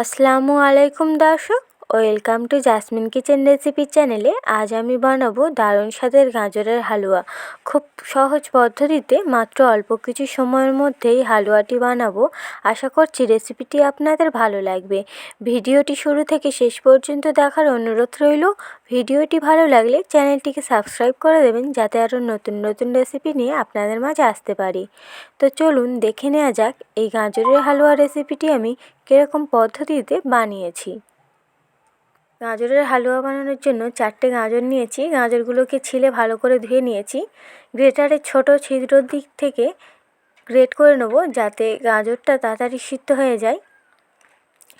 আসসালামু আলাইকুম দর্শক, welcome to jasmine kitchen recipe চ্যানেলে। আজ আমি বানাবো দারুণ স্বাদের গাজরের হালুয়া। খুব সহজ পদ্ধতিতে মাত্র অল্প কিছু সময়ের মধ্যেই হালুয়াটি বানাবো। আশা করছি রেসিপিটি আপনাদের ভালো লাগবে। ভিডিওটি শুরু থেকে শেষ পর্যন্ত দেখার অনুরোধ রইল। ভিডিওটি ভালো লাগলে চ্যানেলটিকে সাবস্ক্রাইব করে দেবেন, যাতে আরও নতুন নতুন রেসিপি নিয়ে আপনাদের মাঝে আসতে পারি। তো চলুন দেখে নেওয়া যাক এই গাজরের হালুয়া রেসিপিটি আমি কীরকম পদ্ধতিতে বানিয়েছি। গাজরের হালুয়া বানানোর জন্য 4টে গাজর নিয়েছি। গাজরগুলোকে ছিলে ভালো করে ধুয়ে নিয়েছি। গ্রেটারের ছোট ছিদ্রর দিক থেকে গ্রেট করে নেব, যাতে গাজরটা তাড়াতাড়ি সিদ্ধ হয়ে যায়।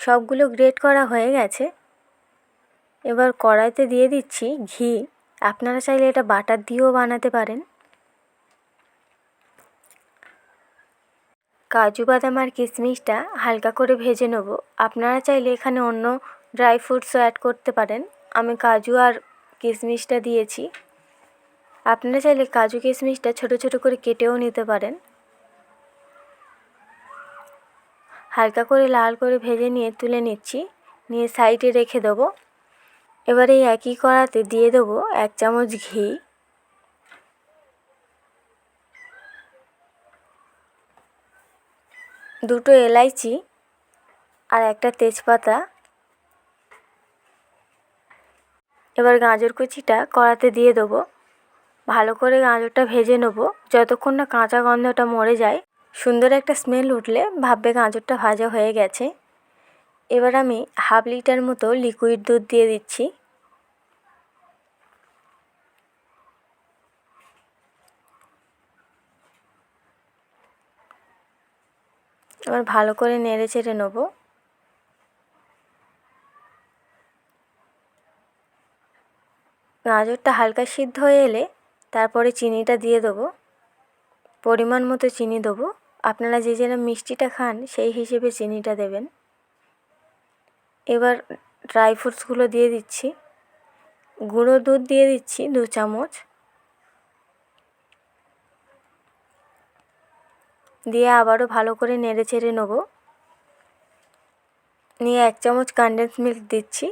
সবগুলো গ্রেট করা হয়ে গেছে। এবার কড়াইতে দিয়ে দিচ্ছি ঘি। আপনারা চাইলে এটা বাটার দিয়েও বানাতে পারেন। কাজু বাদাম আর কিশমিশটা হালকা করে ভেজে নেব। আপনারা চাইলে এখানে অন্য ড্রাই ফ্রুটসও অ্যাড করতে পারেন। আমি কাজু আর কিশমিশটা দিয়েছি। আপনারা চাইলে কাজু কিশমিশটা ছোট ছোট করে কেটেও নিতে পারেন। হালকা করে লাল করে ভেজে নিয়ে তুলে নিচ্ছি, নিয়ে সাইডে রেখে দেবো। এবারে এই একই কড়াতে দিয়ে দেবো 1 চামচ ঘি। দুটো এলাইচি আর একটা তেজপাতা। এবার গাজর কুচিটা কড়াতে দিয়ে দেবো। ভালো করে গাজরটা ভেজে নেব যতক্ষণ না কাঁচা গন্ধটা মরে যায়। সুন্দর একটা স্মেল উঠলে ভাববে গাজরটা ভাজা হয়ে গেছে। এবার আমি 1/2 লিটার মতো লিকুইড দুধ দিয়ে দিচ্ছি। এবার ভালো করে নেড়ে চেড়ে নেব। গাজরটা হালকা সিদ্ধ হয়ে এলে তারপরে চিনিটা দিয়ে দেবো। পরিমাণ মতো চিনি দেবো। আপনারা যে যেরকম মিষ্টিটা খান সেই হিসেবে চিনিটা দেবেন। এবার ড্রাই ফ্রুটসগুলো দিয়ে দিচ্ছি। গুঁড়ো দুধ দিয়ে দিচ্ছি 2 চামচ। দিয়ে আবারও ভালো করে নেড়ে চেড়ে নেব। নিয়ে 1 চামচ কনডেন্স মিল্ক দিচ্ছি।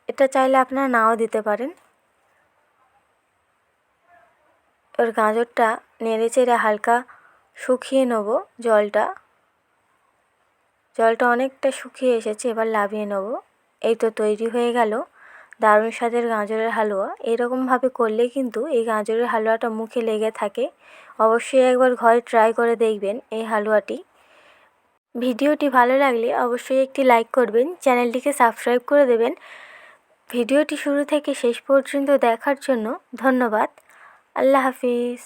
এটা চাইলে আপনারা নাও দিতে পারেন। এবার গাজরটা নেড়ে চেড়ে হালকা শুকিয়ে নেব। জলটা অনেকটা শুকিয়ে এসেছে। এবার নামিয়ে নেব। এই তো তৈরি হয়ে গেল দারুণ স্বাদের গাজরের হালুয়া। এরকমভাবে করলে কিন্তু এই গাজরের হালুয়াটা মুখে লেগে থাকে। অবশ্যই একবার ঘরে ট্রাই করে দেখবেন এই হালুয়াটি। ভিডিওটি ভালো লাগলে অবশ্যই একটি লাইক করবেন, চ্যানেলটিকে সাবস্ক্রাইব করে দেবেন। ভিডিওটি শুরু থেকে শেষ পর্যন্ত দেখার জন্য ধন্যবাদ। আল্লাহ হাফিজ।